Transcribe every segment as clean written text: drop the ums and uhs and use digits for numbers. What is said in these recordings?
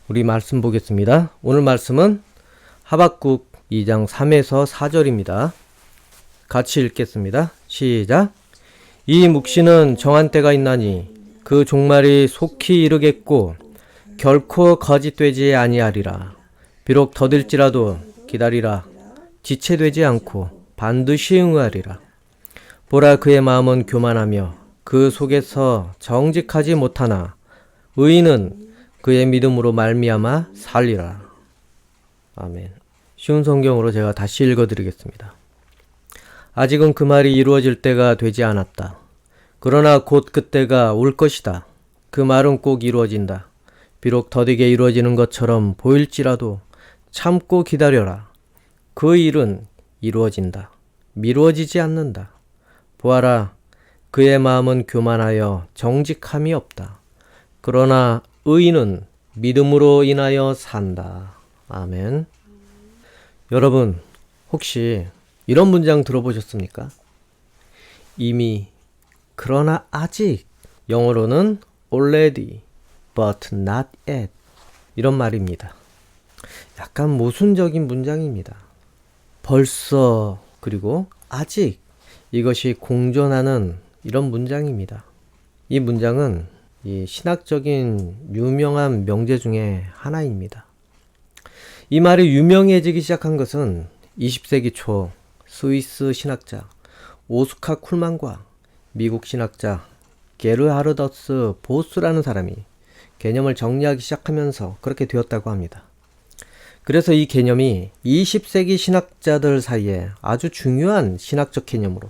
우리 말씀 보겠습니다. 오늘 말씀은 하박국 2장 3에서 4절입니다. 같이 읽겠습니다. 시작. 이 묵시는 정한 때가 있나니 그 종말이 속히 이르겠고 결코 거짓되지 아니하리라. 비록 더딜지라도 기다리라. 지체되지 않고 반드시 응하리라. 보라, 그의 마음은 교만하며 그 속에서 정직하지 못하나 의인은 그의 믿음으로 말미암아 살리라. 아멘. 쉬운 성경으로 제가 다시 읽어드리겠습니다. 아직은 그 말이 이루어질 때가 되지 않았다. 그러나 곧 그때가 올 것이다. 그 말은 꼭 이루어진다. 비록 더디게 이루어지는 것처럼 보일지라도 참고 기다려라. 그 일은 이루어진다. 미루어지지 않는다. 보아라, 그의 마음은 교만하여 정직함이 없다. 그러나 의인은 믿음으로 인하여 산다. 아멘. 여러분, 혹시 이런 문장 들어보셨습니까? 이미, 그러나 아직, 영어로는 already, but not yet 이런 말입니다. 약간 모순적인 문장입니다. 벌써, 그리고 아직, 이것이 공존하는 이런 문장입니다. 이 문장은 이 신학적인 유명한 명제 중에 하나입니다. 이 말이 유명해지기 시작한 것은 20세기 초 스위스 신학자 오스카 쿨만과 미국 신학자 게르하르더스 보스라는 사람이 개념을 정리하기 시작하면서 그렇게 되었다고 합니다. 그래서 이 개념이 20세기 신학자들 사이에 아주 중요한 신학적 개념으로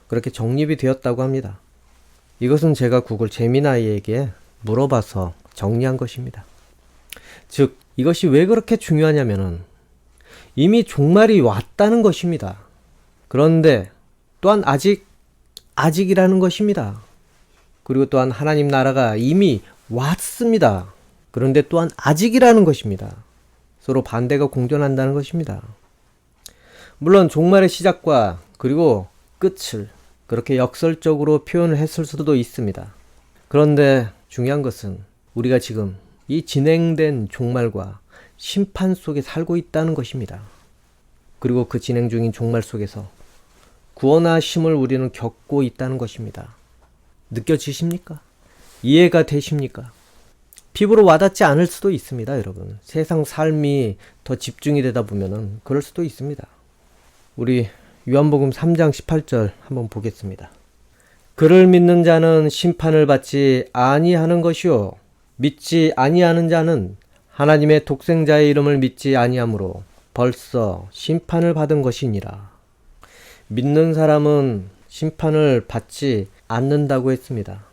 그렇게 정립이 되었다고 합니다. 이것은 제가 구글 제미나이에게 물어봐서 정리한 것입니다. 즉, 이것이 왜 그렇게 중요하냐면은 이미 종말이 왔다는 것입니다. 그런데 또한 아직이라는 것입니다. 그리고 또한 하나님 나라가 이미 왔습니다. 그런데 또한 아직이라는 것입니다. 서로 반대가 공존한다는 것입니다. 물론 종말의 시작과 그리고 끝을 그렇게 역설적으로 표현을 했을 수도 있습니다. 그런데 중요한 것은 우리가 지금 이 진행된 종말과 심판 속에 살고 있다는 것입니다. 그리고 그 진행 중인 종말 속에서 구원하심을 우리는 겪고 있다는 것입니다. 느껴지십니까? 이해가 되십니까? 피부로 와닿지 않을 수도 있습니다, 여러분. 세상 삶이 더 집중이 되다 보면은 그럴 수도 있습니다. 우리 요한복음 3장 18절 한번 보겠습니다. 그를 믿는 자는 심판을 받지 아니하는 것이요 믿지 아니하는 자는 하나님의 독생자의 이름을 믿지 아니하므로 벌써 심판을 받은 것이니라. 믿는 사람은 심판을 받지 않는다고 했습니다.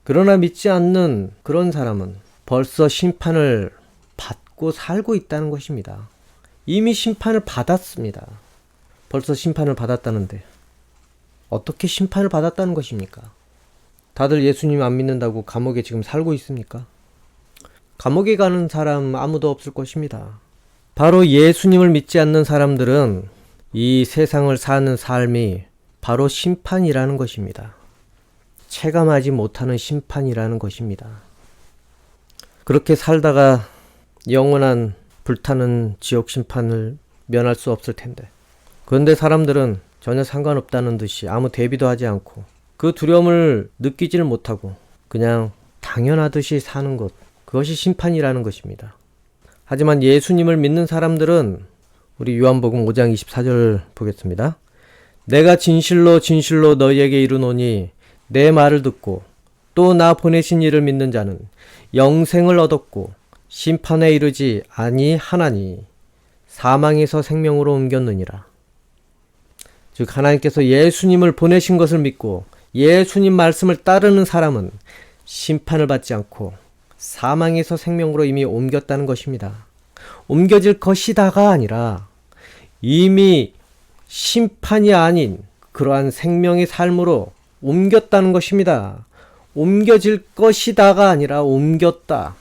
그러나 믿지 않는 그런 사람은 벌써 심판을 받고 살고 있다는 것입니다. 이미 심판을 받았습니다. 벌써 심판을 받았다는데 어떻게 심판을 받았다는 것입니까? 다들 예수님 안 믿는다고 감옥에 지금 살고 있습니까? 감옥에 가는 사람 아무도 없을 것입니다. 바로 예수님을 믿지 않는 사람들은 이 세상을 사는 삶이 바로 심판이라는 것입니다. 체감하지 못하는 심판이라는 것입니다. 그렇게 살다가 영원한 불타는 지옥 심판을 면할 수 없을 텐데, 그런데 사람들은 전혀 상관없다는 듯이 아무 대비도 하지 않고 그 두려움을 느끼지를 못하고 그냥 당연하듯이 사는 것, 그것이 심판이라는 것입니다. 하지만 예수님을 믿는 사람들은 우리 요한복음 5장 24절 보겠습니다. 내가 진실로 진실로 너희에게 이르노니 내 말을 듣고 또 나 보내신 이를 믿는 자는 영생을 얻었고 심판에 이르지 아니하나니 사망에서 생명으로 옮겼느니라. 즉, 하나님께서 예수님을 보내신 것을 믿고 예수님 말씀을 따르는 사람은 심판을 받지 않고 사망에서 생명으로 이미 옮겼다는 것입니다. 옮겨질 것이다가 아니라 이미 심판이 아닌 그러한 생명의 삶으로 옮겼다는 것입니다. 옮겨질 것이다가 아니라 옮겼다.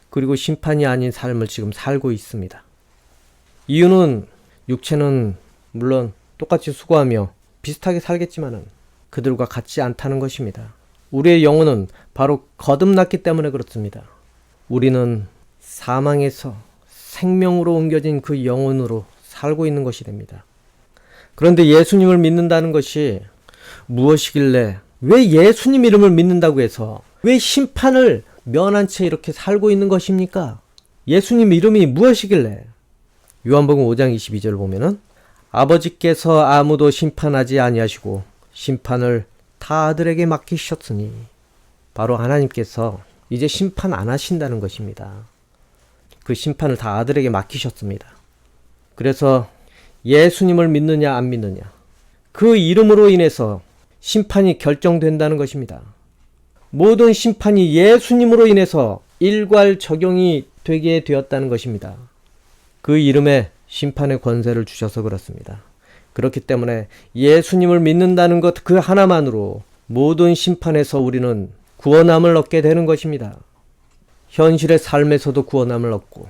그리고 심판이 아닌 삶을 지금 살고 있습니다. 이유는 육체는 물론 똑같이 수고하며 비슷하게 살겠지만은 그들과 같지 않다는 것입니다. 우리의 영혼은 바로 거듭났기 때문에 그렇습니다. 우리는 사망에서 생명으로 옮겨진 그 영혼으로 살고 있는 것이 됩니다. 그런데 예수님을 믿는다는 것이 무엇이길래, 왜 예수님 이름을 믿는다고 해서 왜 심판을 면한 채 이렇게 살고 있는 것입니까? 예수님 이름이 무엇이길래? 요한복음 5장 22절 보면은 아버지께서 아무도 심판하지 아니하시고 심판을 다 아들에게 맡기셨으니, 바로 하나님께서 이제 심판 안 하신다는 것입니다. 그 심판을 다 아들에게 맡기셨습니다. 그래서 예수님을 믿느냐 안 믿느냐, 그 이름으로 인해서 심판이 결정된다는 것입니다. 모든 심판이 예수님으로 인해서 일괄 적용이 되게 되었다는 것입니다. 그 이름에 심판의 권세를 주셔서 그렇습니다. 그렇기 때문에 예수님을 믿는다는 것 그 하나만으로 모든 심판에서 우리는 구원함을 얻게 되는 것입니다. 현실의 삶에서도 구원함을 얻고,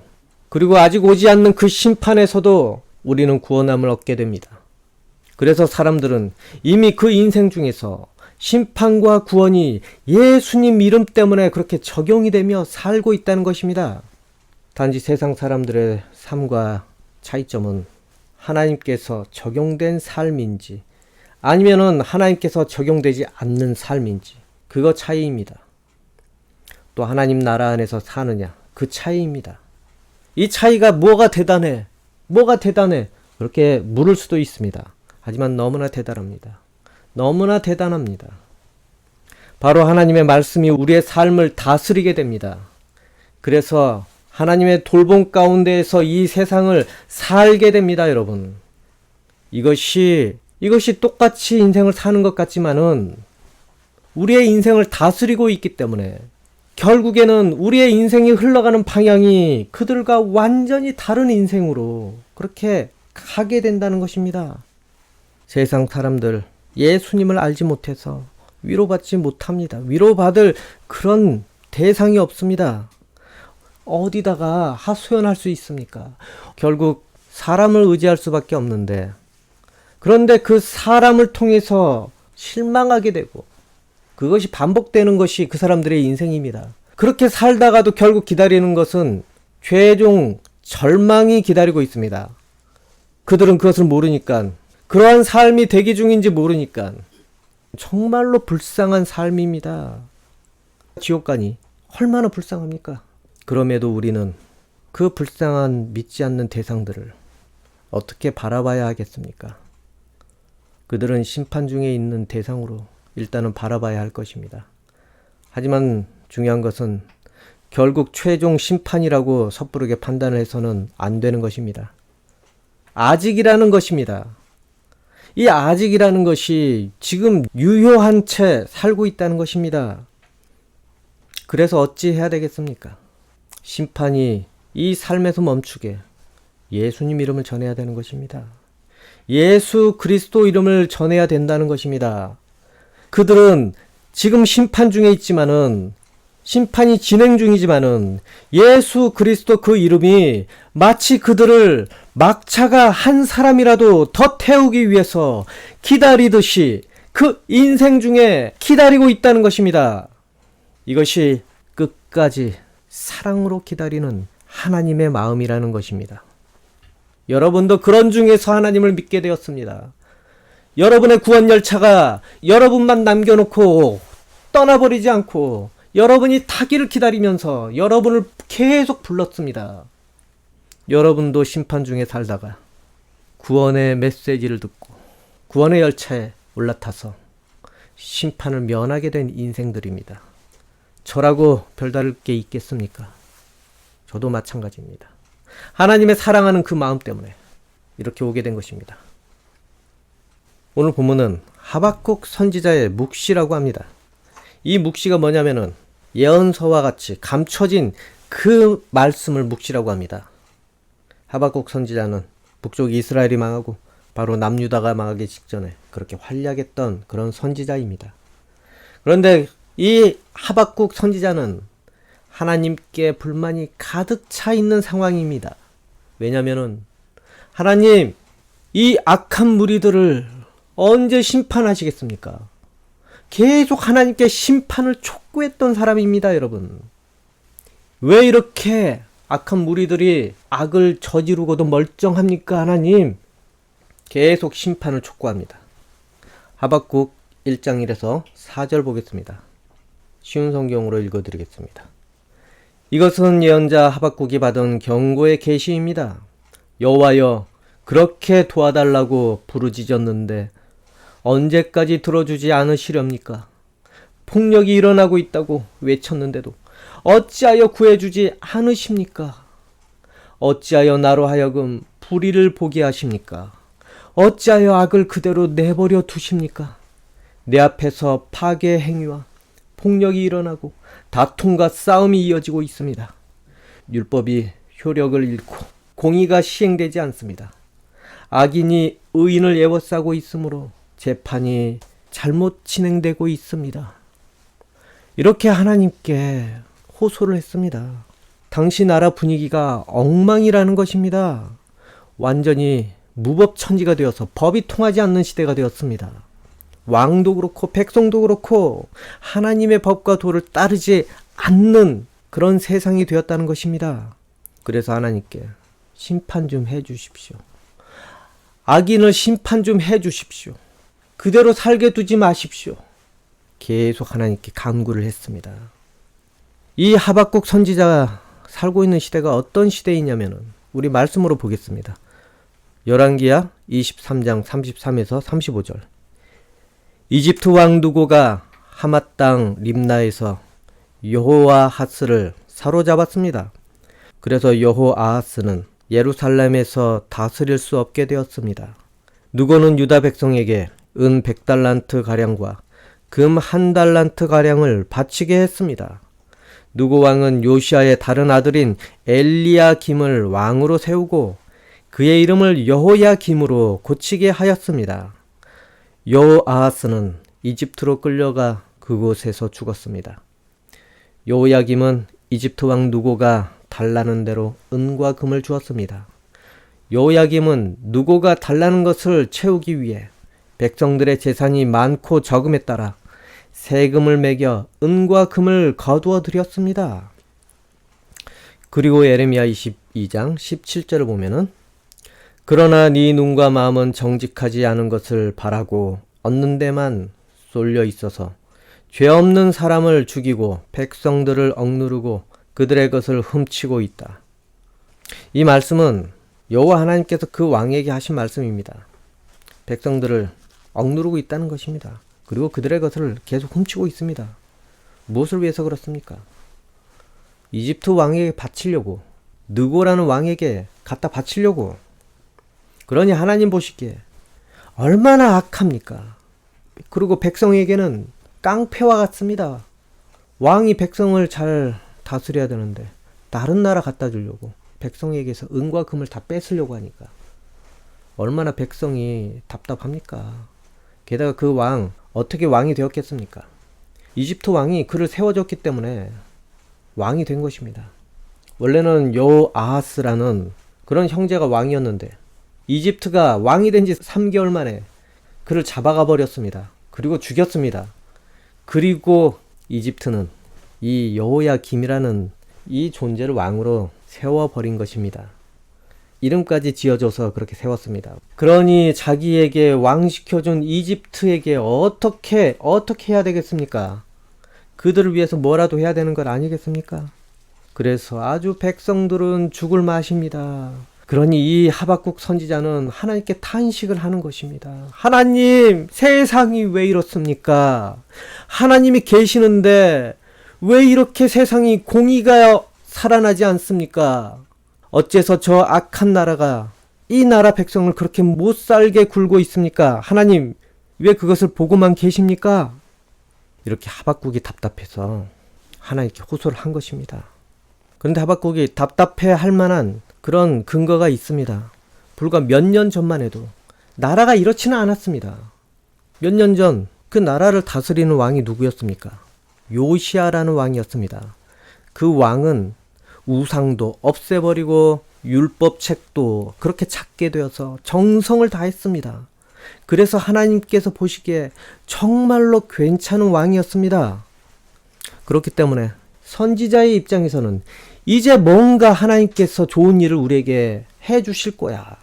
그리고 아직 오지 않는 그 심판에서도 우리는 구원함을 얻게 됩니다. 그래서 사람들은 이미 그 인생 중에서 심판과 구원이 예수님 이름 때문에 그렇게 적용이 되며 살고 있다는 것입니다. 단지 세상 사람들의 삶과 차이점은 하나님께서 적용된 삶인지 아니면은 하나님께서 적용되지 않는 삶인지, 그거 차이입니다. 또 하나님 나라 안에서 사느냐, 그 차이입니다. 이 차이가 뭐가 대단해? 그렇게 물을 수도 있습니다. 하지만 너무나 대단합니다. 너무나 대단합니다. 바로 하나님의 말씀이 우리의 삶을 다스리게 됩니다. 그래서 하나님의 돌봄 가운데에서 이 세상을 살게 됩니다, 여러분. 이것이 똑같이 인생을 사는 것 같지만은 우리의 인생을 다스리고 있기 때문에 결국에는 우리의 인생이 흘러가는 방향이 그들과 완전히 다른 인생으로 그렇게 가게 된다는 것입니다. 세상 사람들 예수님을 알지 못해서 위로받지 못합니다. 위로받을 그런 대상이 없습니다. 어디다가 하소연할 수 있습니까? 결국 사람을 의지할 수밖에 없는데, 그런데 그 사람을 통해서 실망하게 되고 그것이 반복되는 것이 그 사람들의 인생입니다. 그렇게 살다가도 결국 기다리는 것은 최종 절망이 기다리고 있습니다. 그들은 그것을 모르니까, 그러한 삶이 대기 중인지 모르니까 정말로 불쌍한 삶입니다. 지옥 가니 얼마나 불쌍합니까? 그럼에도 우리는 그 불쌍한 믿지 않는 대상들을 어떻게 바라봐야 하겠습니까? 그들은 심판 중에 있는 대상으로 일단은 바라봐야 할 것입니다. 하지만 중요한 것은 결국 최종 심판이라고 섣부르게 판단을 해서는 안 되는 것입니다. 아직이라는 것입니다. 이 아직이라는 것이 지금 유효한 채 살고 있다는 것입니다. 그래서 어찌 해야 되겠습니까? 심판이 이 삶에서 멈추게 예수님 이름을 전해야 되는 것입니다. 예수 그리스도 이름을 전해야 된다는 것입니다. 그들은 지금 심판 중에 있지만은, 심판이 진행 중이지만은 예수 그리스도 그 이름이 마치 그들을 막차가 한 사람이라도 더 태우기 위해서 기다리듯이 그 인생 중에 기다리고 있다는 것입니다. 이것이 끝까지 사랑으로 기다리는 하나님의 마음이라는 것입니다. 여러분도 그런 중에서 하나님을 믿게 되었습니다. 여러분의 구원 열차가 여러분만 남겨놓고 떠나버리지 않고 여러분이 타기를 기다리면서 여러분을 계속 불렀습니다. 여러분도 심판 중에 살다가 구원의 메시지를 듣고 구원의 열차에 올라타서 심판을 면하게 된 인생들입니다. 저라고 별다를 게 있겠습니까? 저도 마찬가지입니다. 하나님의 사랑하는 그 마음 때문에 이렇게 오게 된 것입니다. 오늘 본문은 하박국 선지자의 묵시라고 합니다. 이 묵시가 뭐냐면은 예언서와 같이 감춰진 그 말씀을 묵시라고 합니다. 하박국 선지자는 북쪽 이스라엘이 망하고 바로 남유다가 망하기 직전에 그렇게 활약했던 그런 선지자입니다. 그런데 이 하박국 선지자는 하나님께 불만이 가득 차 있는 상황입니다. 왜냐면은 하나님, 이 악한 무리들을 언제 심판하시겠습니까? 계속 하나님께 심판을 촉구했던 사람입니다, 여러분. 왜 이렇게 악한 무리들이 악을 저지르고도 멀쩡합니까, 하나님? 계속 심판을 촉구합니다. 하박국 1장 1에서 4절 보겠습니다. 쉬운 성경으로 읽어드리겠습니다. 이것은 예언자 하박국이 받은 경고의 계시입니다. 여호와여, 그렇게 도와달라고 부르짖었는데 언제까지 들어주지 않으시렵니까? 폭력이 일어나고 있다고 외쳤는데도 어찌하여 구해주지 않으십니까? 어찌하여 나로 하여금 불의를 보게 하십니까? 어찌하여 악을 그대로 내버려 두십니까? 내 앞에서 파괴 행위와 폭력이 일어나고 다툼과 싸움이 이어지고 있습니다. 율법이 효력을 잃고 공의가 시행되지 않습니다. 악인이 의인을 애워싸고 있으므로 재판이 잘못 진행되고 있습니다. 이렇게 하나님께 호소를 했습니다. 당시 나라 분위기가 엉망이라는 것입니다. 완전히 무법천지가 되어서 법이 통하지 않는 시대가 되었습니다. 왕도 그렇고 백성도 그렇고 하나님의 법과 도를 따르지 않는 그런 세상이 되었다는 것입니다. 그래서 하나님께 심판 좀 해주십시오. 악인을 심판 좀 해주십시오. 그대로 살게 두지 마십시오. 계속 하나님께 간구를 했습니다. 이 하박국 선지자가 살고 있는 시대가 어떤 시대이냐면은 우리 말씀으로 보겠습니다. 열왕기야 23장 33에서 35절. 이집트 왕 누고가 하맛 땅 림나에서 여호아하스를 사로잡았습니다. 그래서 여호아하스는 예루살렘에서 다스릴 수 없게 되었습니다. 누고는 유다 백성에게 은 100달란트 가량과 금 1달란트 가량을 바치게 했습니다. 누고 왕은 요시아의 다른 아들인 엘리야김을 왕으로 세우고 그의 이름을 여호야김으로 고치게 하였습니다. 여호아하스는 이집트로 끌려가 그곳에서 죽었습니다. 여호야김은 이집트 왕 누고가 달라는 대로 은과 금을 주었습니다. 여호야김은 누고가 달라는 것을 채우기 위해 백성들의 재산이 많고 적음에 따라 세금을 매겨 은과 금을 거두어 드렸습니다. 그리고 예레미야 22장 17절을 보면은 그러나 네 눈과 마음은 정직하지 않은 것을 바라고 얻는 데만 쏠려 있어서 죄 없는 사람을 죽이고 백성들을 억누르고 그들의 것을 훔치고 있다. 이 말씀은 여호와 하나님께서 그 왕에게 하신 말씀입니다. 백성들을 억누르고 있다는 것입니다. 그리고 그들의 것을 계속 훔치고 있습니다. 무엇을 위해서 그렇습니까? 이집트 왕에게 바치려고, 느고라는 왕에게 갖다 바치려고. 그러니 하나님 보시기에 얼마나 악합니까? 그리고 백성에게는 깡패와 같습니다. 왕이 백성을 잘 다스려야 되는데 다른 나라 갖다 주려고 백성에게서 은과 금을 다 뺏으려고 하니까 얼마나 백성이 답답합니까? 게다가 그 왕 어떻게 왕이 되었겠습니까? 이집트 왕이 그를 세워줬기 때문에 왕이 된 것입니다. 원래는 여호아하스라는 그런 형제가 왕이었는데 이집트가 왕이 된 지 3개월 만에 그를 잡아가 버렸습니다. 그리고 죽였습니다. 그리고 이집트는 이 여호야김이라는 이 존재를 왕으로 세워버린 것입니다. 이름까지 지어줘서 그렇게 세웠습니다. 그러니 자기에게 왕시켜준 이집트에게 어떻게 해야 되겠습니까? 그들을 위해서 뭐라도 해야 되는 것 아니겠습니까? 그래서 아주 백성들은 죽을 맛입니다. 그러니 이 하박국 선지자는 하나님께 탄식을 하는 것입니다. 하나님, 세상이 왜 이렇습니까? 하나님이 계시는데 왜 이렇게 세상이 공의가 살아나지 않습니까? 어째서 저 악한 나라가 이 나라 백성을 그렇게 못살게 굴고 있습니까? 하나님, 왜 그것을 보고만 계십니까? 이렇게 하박국이 답답해서 하나님께 호소를 한 것입니다. 그런데 하박국이 답답해 할 만한 그런 근거가 있습니다. 불과 몇 년 전만 해도 나라가 이렇지는 않았습니다. 몇 년 전 그 나라를 다스리는 왕이 누구였습니까? 요시아라는 왕이었습니다. 그 왕은 우상도 없애버리고 율법책도 그렇게 찾게 되어서 정성을 다했습니다. 그래서 하나님께서 보시기에 정말로 괜찮은 왕이었습니다. 그렇기 때문에 선지자의 입장에서는 이제 뭔가 하나님께서 좋은 일을 우리에게 해 주실 거야.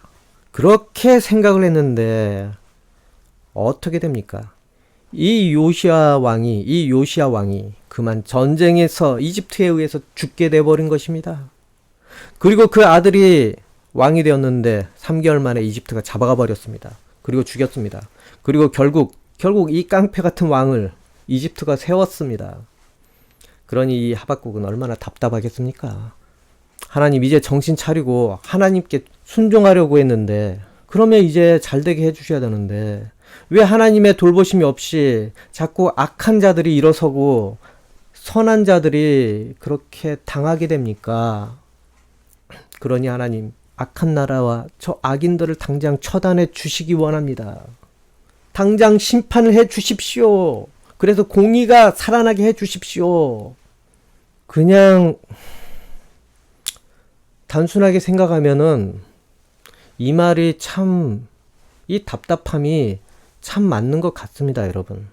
그렇게 생각을 했는데 어떻게 됩니까? 이 요시야 왕이 그만 전쟁에서 이집트에 의해서 죽게 돼버린 것입니다. 그리고 그 아들이 왕이 되었는데 3개월 만에 이집트가 잡아가 버렸습니다. 그리고 죽였습니다. 그리고 결국 이 깡패 같은 왕을 이집트가 세웠습니다. 그러니 이 하박국은 얼마나 답답하겠습니까? 하나님 이제 정신 차리고 하나님께 순종하려고 했는데 그러면 이제 잘되게 해주셔야 되는데 왜 하나님의 돌보심이 없이 자꾸 악한 자들이 일어서고 선한 자들이 그렇게 당하게 됩니까? 그러니 하나님 악한 나라와 저 악인들을 당장 처단해 주시기 원합니다. 당장 심판을 해 주십시오. 그래서 공의가 살아나게 해 주십시오. 그냥 단순하게 생각하면은 이 말이 참, 이 답답함이 참 맞는 것 같습니다, 여러분.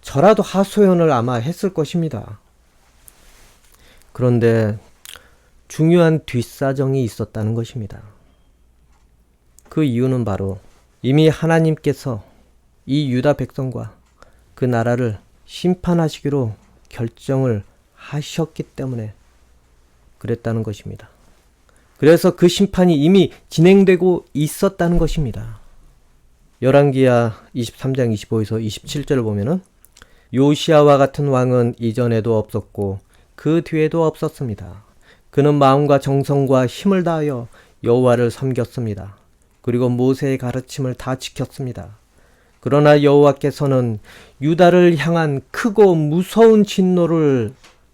저라도 하소연을 아마 했을 것입니다. 그런데 중요한 뒷사정이 있었다는 것입니다. 그 이유는 바로 이미 하나님께서 이 유다 백성과 그 나라를 심판하시기로 결정을 하셨기 때문에 그랬다는 것입니다. 그래서 그 심판이 이미 진행되고 있었다는 것입니다. 열왕기야 23장 25에서 27절을 보면은 요시야와 같은 왕은 이전에도 없었고 그 뒤에도 없었습니다. 그는 마음과 정성과 힘을 다하여 여호와를 섬겼습니다. 그리고 모세의 가르침을 다 지켰습니다. 그러나 여호와께서는 유다를 향한 크고 무서운 진노를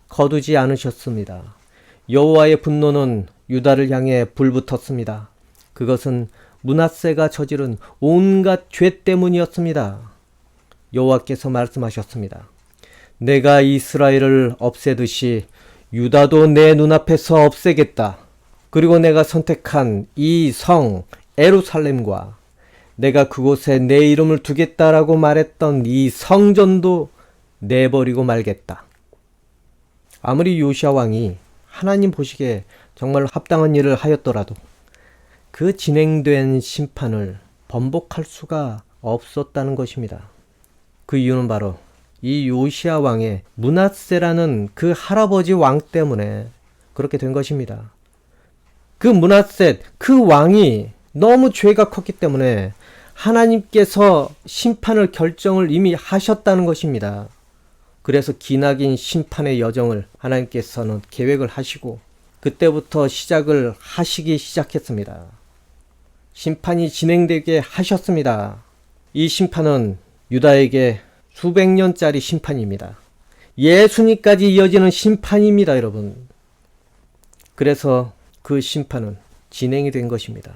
거두지 않으셨습니다. 여호와의 분노는 유다를 향해 불붙었습니다. 그것은 므낫세가 저지른 온갖 죄 때문이었습니다. 여호와께서 말씀하셨습니다. 내가 이스라엘을 없애듯이 유다도 내 눈앞에서 없애겠다. 그리고 내가 선택한 이 성 예루살렘과 내가 그곳에 내 이름을 두겠다라고 말했던 이 성전도 내버리고 말겠다. 아무리 요시야 왕이 하나님 보시기에 정말 합당한 일을 하였더라도 그 진행된 심판을 번복할 수가 없었다는 것입니다. 그 이유는 바로 이 요시야 왕의 므낫세라는 그 할아버지 왕 때문에 그렇게 된 것입니다. 그 므낫세, 그 왕이 너무 죄가 컸기 때문에 하나님께서 심판을 결정을 이미 하셨다는 것입니다. 그래서 기나긴 심판의 여정을 하나님께서는 계획을 하시고 그때부터 시작을 하시기 시작했습니다. 심판이 진행되게 하셨습니다. 이 심판은 유다에게 수백 년짜리 심판입니다. 예수님까지 이어지는 심판입니다, 여러분. 그래서 그 심판은 진행이 된 것입니다.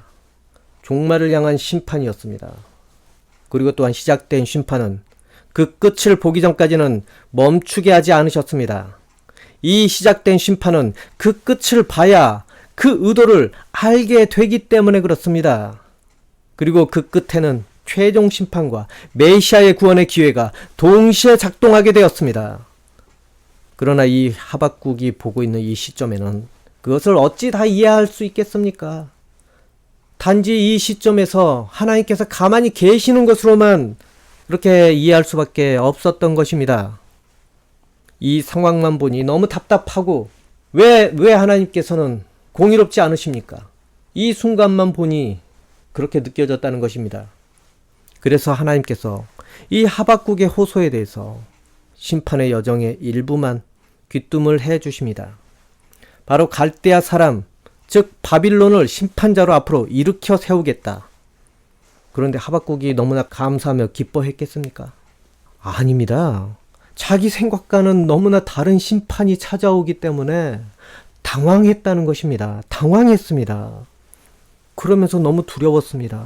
종말을 향한 심판이었습니다. 그리고 또한 시작된 심판은 그 끝을 보기 전까지는 멈추게 하지 않으셨습니다. 이 시작된 심판은 그 끝을 봐야 그 의도를 알게 되기 때문에 그렇습니다. 그리고 그 끝에는 최종 심판과 메시아의 구원의 기회가 동시에 작동하게 되었습니다. 그러나 이 하박국이 보고 있는 이 시점에는 그것을 어찌 다 이해할 수 있겠습니까? 단지 이 시점에서 하나님께서 가만히 계시는 것으로만 그렇게 이해할 수밖에 없었던 것입니다. 이 상황만 보니 너무 답답하고 왜 하나님께서는 공의롭지 않으십니까? 이 순간만 보니 그렇게 느껴졌다는 것입니다. 그래서 하나님께서 이 하박국의 호소에 대해서 심판의 여정의 일부만 귀뜸을 해 주십니다. 바로 갈대아 사람, 즉 바빌론을 심판자로 앞으로 일으켜 세우겠다. 그런데 하박국이 너무나 감사하며 기뻐했겠습니까? 아닙니다. 자기 생각과는 너무나 다른 심판이 찾아오기 때문에 당황했다는 것입니다. 당황했습니다. 그러면서 너무 두려웠습니다.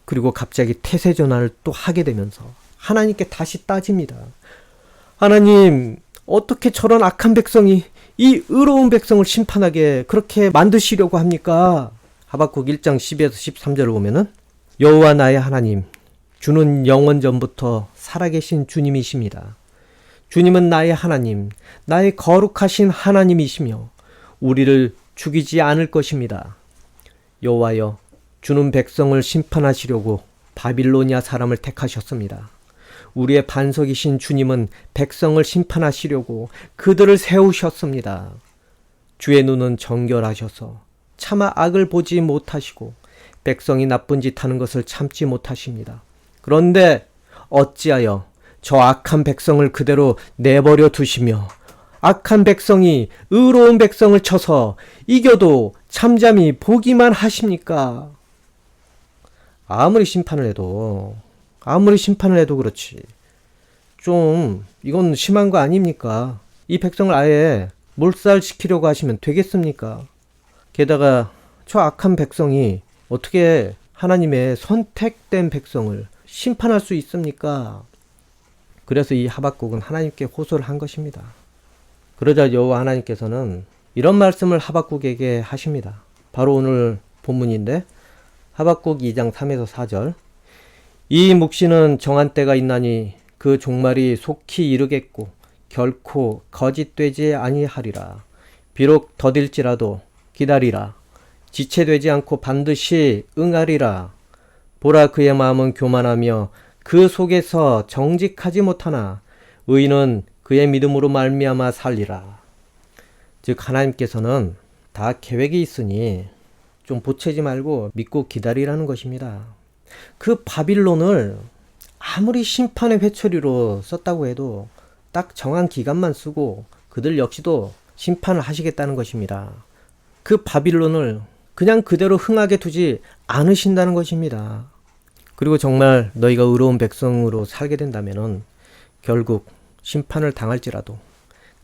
그리고 갑자기 태세 전환을 또 하게 되면서 하나님께 다시 따집니다. 하나님, 어떻게 저런 악한 백성이 이 의로운 백성을 심판하게 그렇게 만드시려고 합니까? 하박국 1장 12에서 13절을 보면은 여호와 나의 하나님, 주는 영원전부터 살아계신 주님이십니다. 주님은 나의 하나님, 나의 거룩하신 하나님이시며 우리를 죽이지 않을 것입니다. 여호와여, 주는 백성을 심판하시려고 바빌로니아 사람을 택하셨습니다. 우리의 반석이신 주님은 백성을 심판하시려고 그들을 세우셨습니다. 주의 눈은 정결하셔서 차마 악을 보지 못하시고 백성이 나쁜 짓 하는 것을 참지 못하십니다. 그런데 어찌하여 저 악한 백성을 그대로 내버려 두시며 악한 백성이 의로운 백성을 쳐서 이겨도 잠잠히 보기만 하십니까? 아무리 심판을 해도 그렇지. 좀 이건 심한 거 아닙니까? 이 백성을 아예 몰살시키려고 하시면 되겠습니까? 게다가 저 악한 백성이 어떻게 하나님의 선택된 백성을 심판할 수 있습니까? 그래서 이 하박국은 하나님께 호소를 한 것입니다. 그러자 여호와 하나님께서는 이런 말씀을 하박국에게 하십니다. 바로 오늘 본문인데 하박국 2장 3에서 4절. 이 묵시는 정한 때가 있나니 그 종말이 속히 이르겠고 결코 거짓되지 아니하리라. 비록 더딜지라도 기다리라. 지체되지 않고 반드시 응하리라. 보라, 그의 마음은 교만하며 그 속에서 정직하지 못하나 의인은 그의 믿음으로 말미암아 살리라. 즉 하나님께서는 다 계획이 있으니 좀 보채지 말고 믿고 기다리라는 것입니다. 그 바빌론을 아무리 심판의 회초리로 썼다고 해도 딱 정한 기간만 쓰고 그들 역시도 심판을 하시겠다는 것입니다. 그 바빌론을 그냥 그대로 흥하게 두지 않으신다는 것입니다. 그리고 정말 너희가 의로운 백성으로 살게 된다면 결국 심판을 당할지라도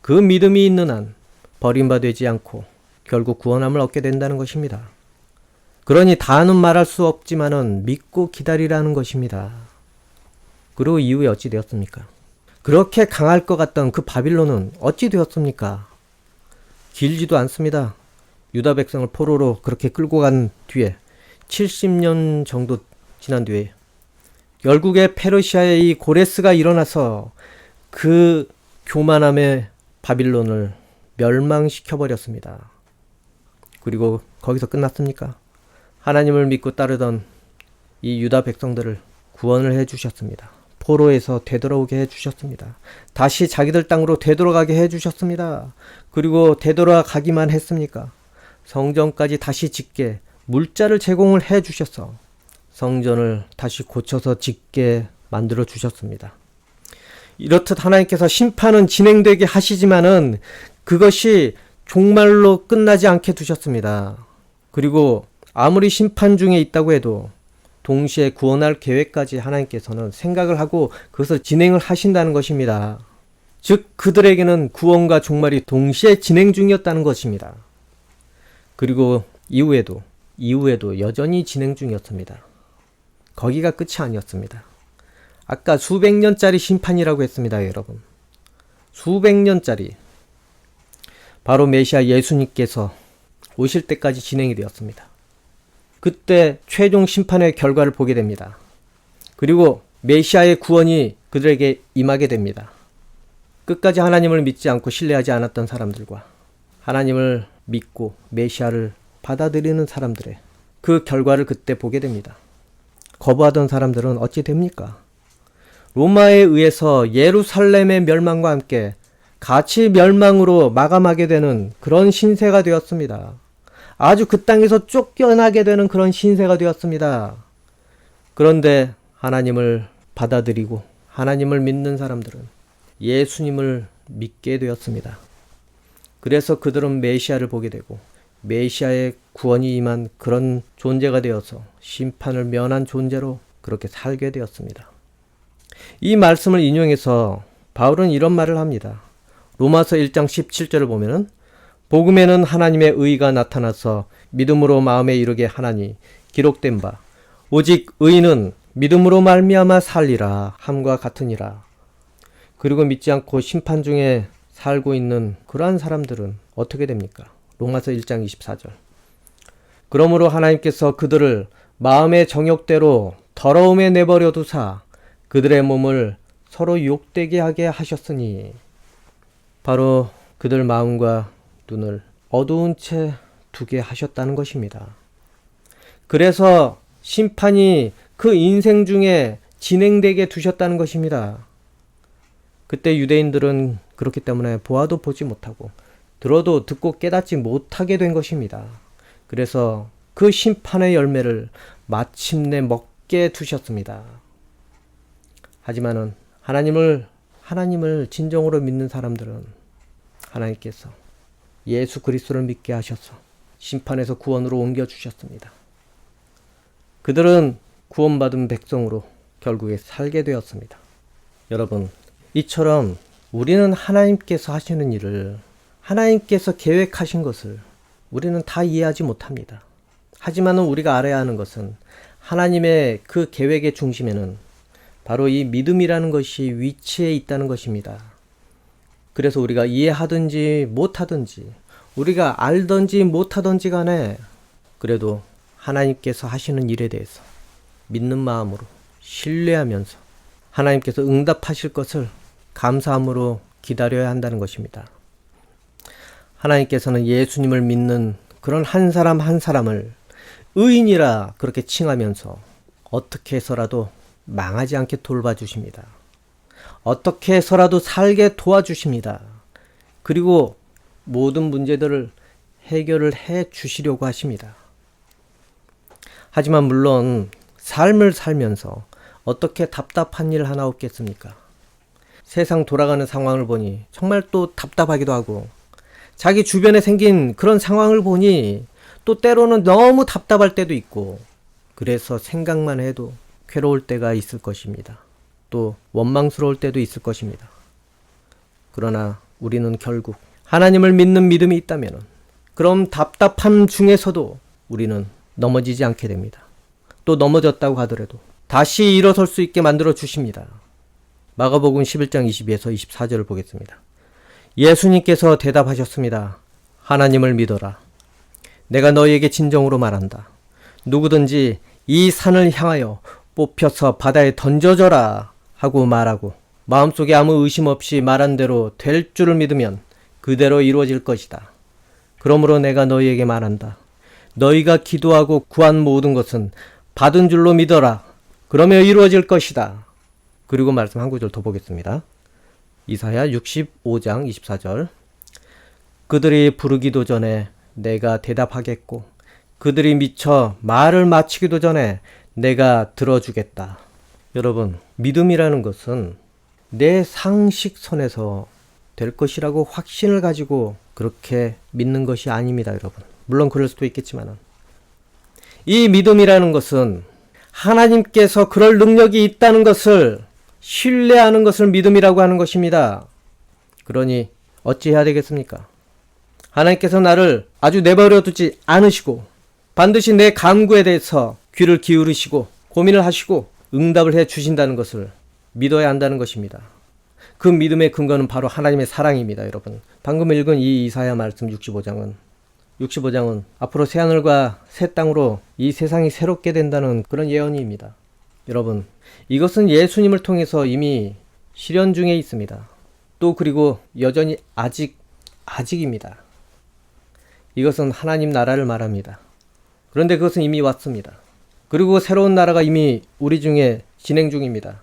그 믿음이 있는 한 버림받지 않고 결국 구원함을 얻게 된다는 것입니다. 그러니 다는 말할 수 없지만은 믿고 기다리라는 것입니다. 그리고 이후에 어찌 되었습니까? 그렇게 강할 것 같던 그 바빌론은 어찌 되었습니까? 길지도 않습니다. 유다 백성을 포로로 그렇게 끌고 간 뒤에 70년 정도 지난 뒤에 결국에 페르시아의 이 고레스가 일어나서 그 교만함의 바빌론을 멸망시켜 버렸습니다. 그리고 거기서 끝났습니까? 하나님을 믿고 따르던 이 유다 백성들을 구원을 해주셨습니다. 포로에서 되돌아오게 해주셨습니다. 다시 자기들 땅으로 되돌아가게 해주셨습니다. 그리고 되돌아가기만 했습니까? 성전까지 다시 짓게 물자를 제공을 해주셔서 성전을 다시 고쳐서 짓게 만들어 주셨습니다. 이렇듯 하나님께서 심판은 진행되게 하시지만은 그것이 종말로 끝나지 않게 두셨습니다. 그리고 아무리 심판 중에 있다고 해도 동시에 구원할 계획까지 하나님께서는 생각을 하고 그것을 진행을 하신다는 것입니다. 즉 그들에게는 구원과 종말이 동시에 진행 중이었다는 것입니다. 그리고 이후에도 여전히 진행 중이었습니다. 거기가 끝이 아니었습니다. 아까 수백 년짜리 심판이라고 했습니다, 여러분. 수백 년짜리. 바로 메시아 예수님께서 오실 때까지 진행이 되었습니다. 그때 최종 심판의 결과를 보게 됩니다. 그리고 메시아의 구원이 그들에게 임하게 됩니다. 끝까지 하나님을 믿지 않고 신뢰하지 않았던 사람들과 하나님을 믿고 메시아를 받아들이는 사람들의 그 결과를 그때 보게 됩니다. 거부하던 사람들은 어찌 됩니까? 로마에 의해서 예루살렘의 멸망과 함께 같이 멸망으로 마감하게 되는 그런 신세가 되었습니다. 아주 그 땅에서 쫓겨나게 되는 그런 신세가 되었습니다. 그런데 하나님을 받아들이고 하나님을 믿는 사람들은 예수님을 믿게 되었습니다. 그래서 그들은 메시아를 보게 되고 메시아의 구원이 임한 그런 존재가 되어서 심판을 면한 존재로 그렇게 살게 되었습니다. 이 말씀을 인용해서 바울은 이런 말을 합니다. 로마서 1장 17절을 보면은 복음에는 하나님의 의가 나타나서 믿음으로 마음에 이르게 하나니 기록된 바 오직 의인은 믿음으로 말미암아 살리라 함과 같으니라. 그리고 믿지 않고 심판 중에 살고 있는 그러한 사람들은 어떻게 됩니까? 로마서 1장 24절. 그러므로 하나님께서 그들을 마음의 정욕대로 더러움에 내버려 두사 그들의 몸을 서로 욕되게 하게 하셨으니 바로 그들 마음과 눈을 어두운 채 두게 하셨다는 것입니다. 그래서 심판이 그 인생 중에 진행되게 두셨다는 것입니다. 그때 유대인들은 그렇기 때문에 보아도 보지 못하고 들어도 듣고 깨닫지 못하게 된 것입니다. 그래서 그 심판의 열매를 마침내 먹게 두셨습니다. 하지만은 하나님을 진정으로 믿는 사람들은 하나님께서 예수 그리스도를 믿게 하셔서 심판에서 구원으로 옮겨주셨습니다. 그들은 구원받은 백성으로 결국에 살게 되었습니다. 여러분, 이처럼 우리는 하나님께서 하시는 일을, 하나님께서 계획하신 것을 우리는 다 이해하지 못합니다. 하지만 우리가 알아야 하는 것은 하나님의 그 계획의 중심에는 바로 이 믿음이라는 것이 위치해 있다는 것입니다. 그래서 우리가 이해하든지 못하든지, 우리가 알든지 못하든지 간에 그래도 하나님께서 하시는 일에 대해서 믿는 마음으로 신뢰하면서 하나님께서 응답하실 것을 감사함으로 기다려야 한다는 것입니다. 하나님께서는 예수님을 믿는 그런 한 사람 한 사람을 의인이라 그렇게 칭하면서 어떻게 해서라도 망하지 않게 돌봐주십니다. 어떻게 해서라도 살게 도와주십니다. 그리고 모든 문제들을 해결을 해 주시려고 하십니다. 하지만 물론 삶을 살면서 어떻게 답답한 일 하나 없겠습니까? 세상 돌아가는 상황을 보니 정말 또 답답하기도 하고, 자기 주변에 생긴 그런 상황을 보니 또 때로는 너무 답답할 때도 있고, 그래서 생각만 해도 괴로울 때가 있을 것입니다. 또 원망스러울 때도 있을 것입니다. 그러나 우리는 결국 하나님을 믿는 믿음이 있다면 그럼 답답함 중에서도 우리는 넘어지지 않게 됩니다. 또 넘어졌다고 하더라도 다시 일어설 수 있게 만들어 주십니다. 마가복음 11장 22에서 24절을 보겠습니다. 예수님께서 대답하셨습니다. 하나님을 믿어라. 내가 너희에게 진정으로 말한다. 누구든지 이 산을 향하여 뽑혀서 바다에 던져져라 하고 말하고 마음속에 아무 의심 없이 말한 대로 될 줄을 믿으면 그대로 이루어질 것이다. 그러므로 내가 너희에게 말한다. 너희가 기도하고 구한 모든 것은 받은 줄로 믿어라. 그러면 이루어질 것이다. 그리고 말씀 한 구절 더 보겠습니다. 이사야 65장 24절. 그들이 부르기도 전에 내가 대답하겠고 그들이 미쳐 말을 마치기도 전에 내가 들어주겠다. 여러분, 믿음이라는 것은 내 상식선에서 될 것이라고 확신을 가지고 그렇게 믿는 것이 아닙니다, 여러분. 물론 그럴 수도 있겠지만 이 믿음이라는 것은 하나님께서 그럴 능력이 있다는 것을 신뢰하는 것을 믿음이라고 하는 것입니다. 그러니 어찌해야 되겠습니까? 하나님께서 나를 아주 내버려 두지 않으시고 반드시 내 간구에 대해서 귀를 기울이시고 고민을 하시고 응답을 해 주신다는 것을 믿어야 한다는 것입니다. 그 믿음의 근거는 바로 하나님의 사랑입니다, 여러분. 방금 읽은 이 이사야 말씀 65장은 앞으로 새하늘과 새 땅으로 이 세상이 새롭게 된다는 그런 예언입니다. 여러분, 이것은 예수님을 통해서 이미 실현 중에 있습니다. 또 그리고 여전히 아직입니다. 이것은 하나님 나라를 말합니다. 그런데 그것은 이미 왔습니다. 그리고 새로운 나라가 이미 우리 중에 진행 중입니다.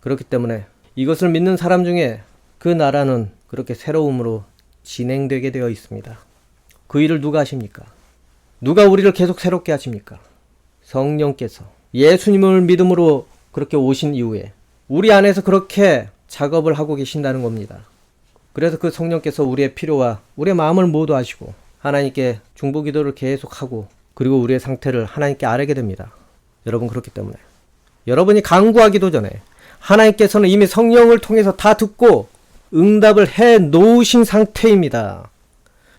그렇기 때문에 이것을 믿는 사람 중에 그 나라는 그렇게 새로움으로 진행되게 되어 있습니다. 그 일을 누가 하십니까? 누가 우리를 계속 새롭게 하십니까? 성령께서 예수님을 믿음으로 그렇게 오신 이후에 우리 안에서 그렇게 작업을 하고 계신다는 겁니다. 그래서 그 성령께서 우리의 필요와 우리의 마음을 모두 아시고 하나님께 중보기도를 계속하고 그리고 우리의 상태를 하나님께 아뢰게 됩니다. 여러분, 그렇기 때문에 여러분이 간구하기도 전에 하나님께서는 이미 성령을 통해서 다 듣고 응답을 해 놓으신 상태입니다.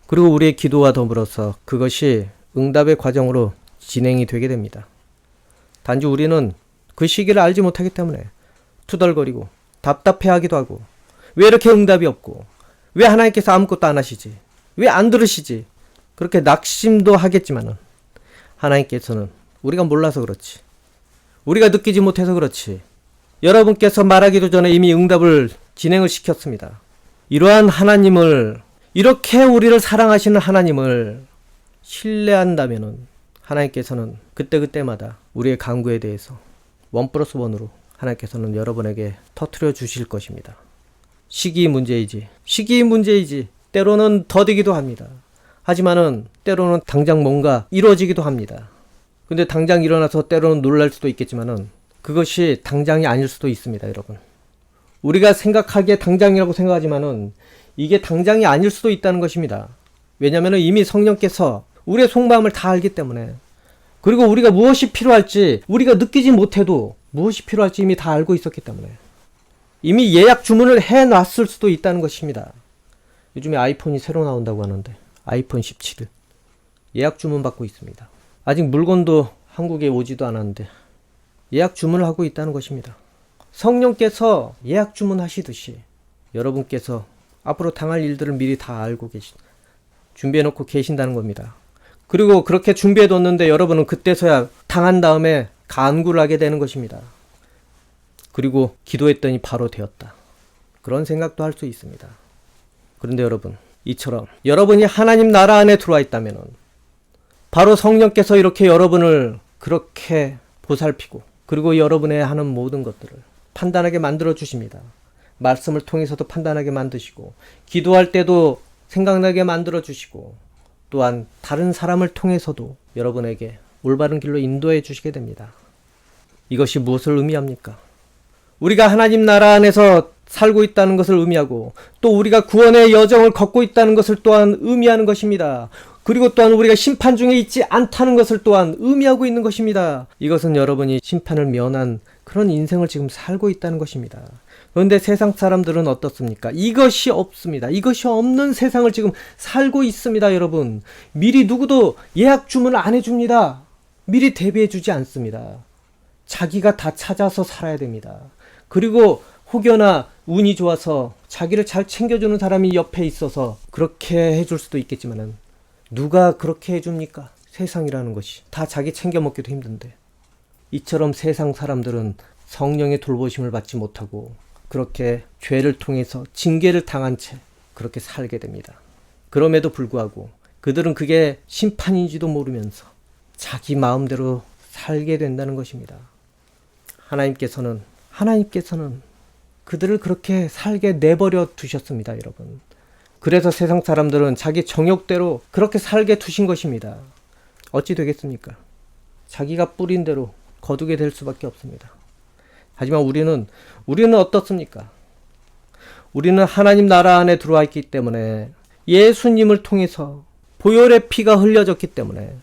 그리고 우리의 기도와 더불어서 그것이 응답의 과정으로 진행이 되게 됩니다. 단지 우리는 그 시기를 알지 못하기 때문에 투덜거리고 답답해하기도 하고, 왜 이렇게 응답이 없고, 왜 하나님께서 아무것도 안 하시지, 왜 안 들으시지, 그렇게 낙심도 하겠지만은 하나님께서는 우리가 몰라서 그렇지, 우리가 느끼지 못해서 그렇지, 여러분께서 말하기도 전에 이미 응답을 진행을 시켰습니다. 이러한 하나님을, 이렇게 우리를 사랑하시는 하나님을 신뢰한다면은 하나님께서는 그때그때마다 우리의 간구에 대해서 1+1으로 하나님께서는 여러분에게 터뜨려 주실 것입니다. 시기 문제이지 때로는 더디기도 합니다. 하지만은 때로는 당장 뭔가 이루어지기도 합니다. 근데 당장 일어나서 때로는 놀랄 수도 있겠지만은 그것이 당장이 아닐 수도 있습니다, 여러분. 우리가 생각하기에 당장이라고 생각하지만은 이게 당장이 아닐 수도 있다는 것입니다. 왜냐하면 이미 성령께서 우리의 속마음을 다 알기 때문에, 그리고 우리가 무엇이 필요할지 우리가 느끼지 못해도 무엇이 필요할지 이미 다 알고 있었기 때문에 이미 예약 주문을 해놨을 수도 있다는 것입니다. 요즘에 아이폰이 새로 나온다고 하는데 아이폰 17 예약 주문 받고 있습니다. 아직 물건도 한국에 오지도 않았는데 예약 주문을 하고 있다는 것입니다. 성령께서 예약 주문하시듯이 여러분께서 앞으로 당할 일들을 미리 다 알고 준비해놓고 계신다는 겁니다. 그리고 그렇게 준비해뒀는데 여러분은 그때서야 당한 다음에 간구를 하게 되는 것입니다. 그리고 기도했더니 바로 되었다. 그런 생각도 할 수 있습니다. 그런데 여러분, 이처럼 여러분이 하나님 나라 안에 들어와 있다면 바로 성령께서 이렇게 여러분을 그렇게 보살피고 그리고 여러분의 하는 모든 것들을 판단하게 만들어 주십니다. 말씀을 통해서도 판단하게 만드시고 기도할 때도 생각나게 만들어 주시고 또한 다른 사람을 통해서도 여러분에게 올바른 길로 인도해 주시게 됩니다. 이것이 무엇을 의미합니까? 우리가 하나님 나라 안에서 살고 있다는 것을 의미하고 또 우리가 구원의 여정을 걷고 있다는 것을 또한 의미하는 것입니다. 그리고 또한 우리가 심판 중에 있지 않다는 것을 또한 의미하고 있는 것입니다. 이것은 여러분이 심판을 면한 그런 인생을 지금 살고 있다는 것입니다. 그런데 세상 사람들은 어떻습니까? 이것이 없습니다. 이것이 없는 세상을 지금 살고 있습니다, 여러분. 미리 누구도 예약 주문을 안 해줍니다. 미리 대비해 주지 않습니다. 자기가 다 찾아서 살아야 됩니다. 그리고 혹여나 운이 좋아서 자기를 잘 챙겨주는 사람이 옆에 있어서 그렇게 해줄 수도 있겠지만은 누가 그렇게 해줍니까? 세상이라는 것이 다 자기 챙겨 먹기도 힘든데 이처럼 세상 사람들은 성령의 돌보심을 받지 못하고 그렇게 죄를 통해서 징계를 당한 채 그렇게 살게 됩니다. 그럼에도 불구하고 그들은 그게 심판인지도 모르면서 자기 마음대로 살게 된다는 것입니다. 하나님께서는 그들을 그렇게 살게 내버려 두셨습니다, 여러분. 그래서 세상 사람들은 자기 정욕대로 그렇게 살게 두신 것입니다. 어찌 되겠습니까? 자기가 뿌린 대로 거두게 될 수밖에 없습니다. 하지만 우리는 어떻습니까? 우리는 하나님 나라 안에 들어와 있기 때문에 예수님을 통해서 보혈의 피가 흘려졌기 때문에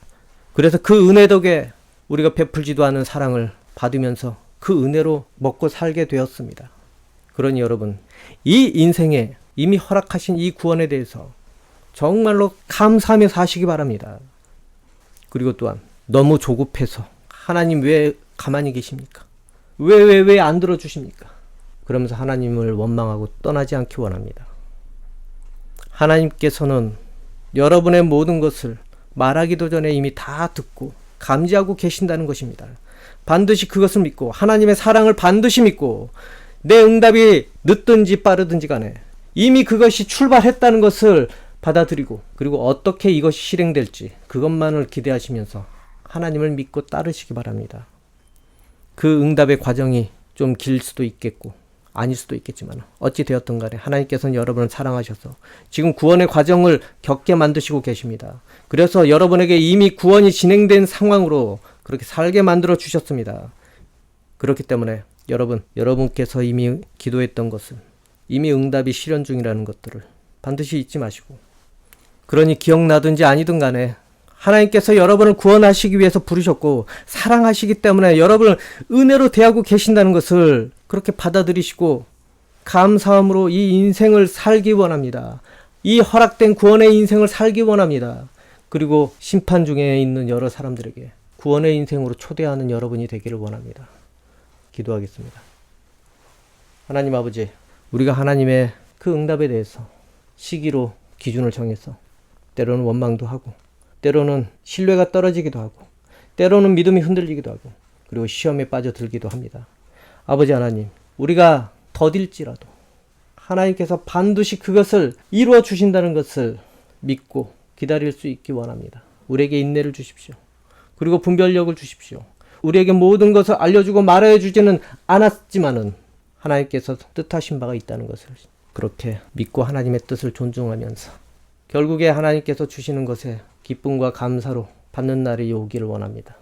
그래서 그 은혜 덕에 우리가 베풀지도 않은 사랑을 받으면서 그 은혜로 먹고 살게 되었습니다. 그러니 여러분, 이 인생에 이미 허락하신 이 구원에 대해서 정말로 감사하며 사시기 바랍니다. 그리고 또한 너무 조급해서 하나님 왜 가만히 계십니까? 왜 안 들어주십니까? 그러면서 하나님을 원망하고 떠나지 않기 원합니다. 하나님께서는 여러분의 모든 것을 말하기도 전에 이미 다 듣고 감지하고 계신다는 것입니다. 반드시 그것을 믿고 하나님의 사랑을 반드시 믿고 내 응답이 늦든지 빠르든지 간에 이미 그것이 출발했다는 것을 받아들이고 그리고 어떻게 이것이 실행될지 그것만을 기대하시면서 하나님을 믿고 따르시기 바랍니다. 그 응답의 과정이 좀 길 수도 있겠고 아닐 수도 있겠지만 어찌 되었든 간에 하나님께서는 여러분을 사랑하셔서 지금 구원의 과정을 겪게 만드시고 계십니다. 그래서 여러분에게 이미 구원이 진행된 상황으로 그렇게 살게 만들어 주셨습니다. 그렇기 때문에 여러분께서 이미 기도했던 것은 이미 응답이 실현 중이라는 것들을 반드시 잊지 마시고 그러니 기억나든지 아니든 간에 하나님께서 여러분을 구원하시기 위해서 부르셨고 사랑하시기 때문에 여러분을 은혜로 대하고 계신다는 것을 그렇게 받아들이시고 감사함으로 이 인생을 살기 원합니다. 이 허락된 구원의 인생을 살기 원합니다. 그리고 심판 중에 있는 여러 사람들에게 구원의 인생으로 초대하는 여러분이 되기를 원합니다. 기도하겠습니다. 하나님 아버지, 우리가 하나님의 그 응답에 대해서 시기로 기준을 정해서 때로는 원망도 하고 때로는 신뢰가 떨어지기도 하고 때로는 믿음이 흔들리기도 하고 그리고 시험에 빠져들기도 합니다. 아버지 하나님, 우리가 더딜지라도 하나님께서 반드시 그것을 이루어 주신다는 것을 믿고 기다릴 수 있기 원합니다. 우리에게 인내를 주십시오. 그리고 분별력을 주십시오. 우리에게 모든 것을 알려주고 말해 주지는 않았지만은 하나님께서 뜻하신 바가 있다는 것을 그렇게 믿고 하나님의 뜻을 존중하면서 결국에 하나님께서 주시는 것에 기쁨과 감사로 받는 날이 오기를 원합니다.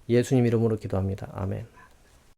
예수님 이름으로 기도합니다. 아멘.